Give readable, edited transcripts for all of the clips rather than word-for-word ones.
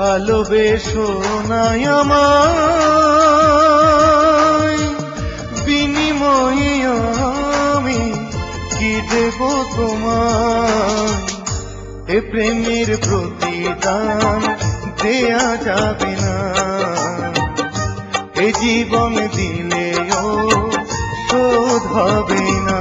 ভালোবেসো নাই আমায়, বিনিময়ে আমি কি দেব তোমায়? এ প্রেমের প্রতিদান দেয়া যাবে না, এ জীবন দিলেও শোধ হবে না।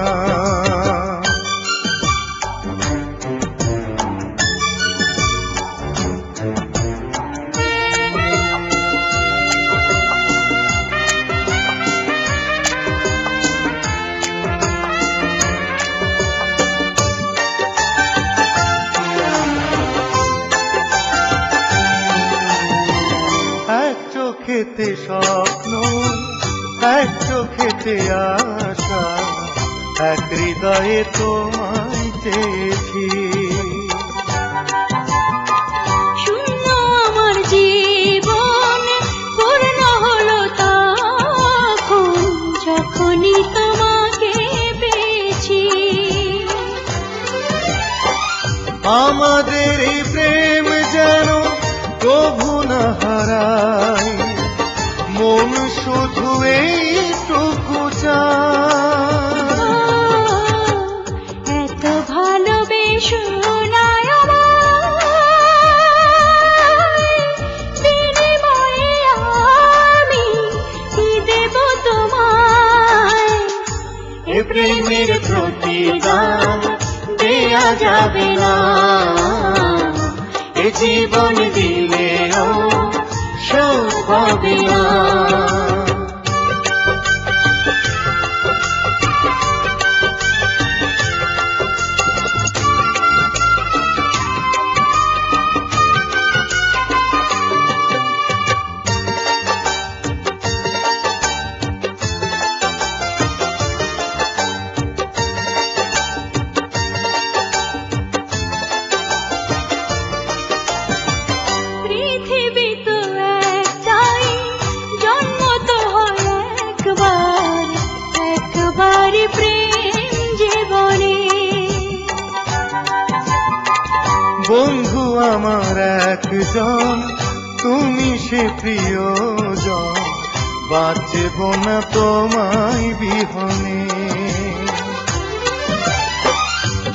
চোখেতে স্বপ্ন, এক চোখেতে আশা, এক হৃদয়ে তোমায় চেয়েছি। শূন্য আমার জীবন পূর্ণ হলো তখন, যখনই তোমাকে পেয়েছি। আমাদের এই প্রেম যেন কভু না হারাই, মন শুধু এইটুকু চায়। এত ভালোবেসো নাই আমায়, বিনিময়ে আমি কি দেব তোমায়? এ প্রেমের প্রতিদান দেয়া যাবে না, এ জীবন দিলেও শোধ হবে না। বন্ধু আমার একজন, তুমি সে প্রিয়জন, বাঁচব না তোমায় বিহনে।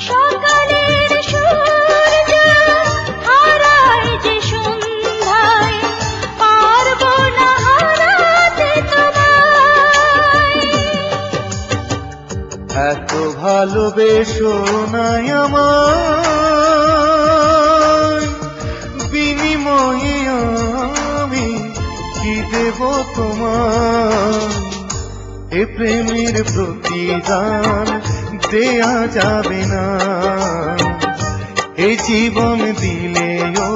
সকালের সূর্য হারায় যে সন্ধ্যায়, পারব না হারাতে তোমায়। এত ভালোবেসো নাই আমায়, বিনিময়ে আমি কি দেব তোমায়? এ প্রেমের প্রতিদান দেয়া যাবে না, এ জীবন দিলেও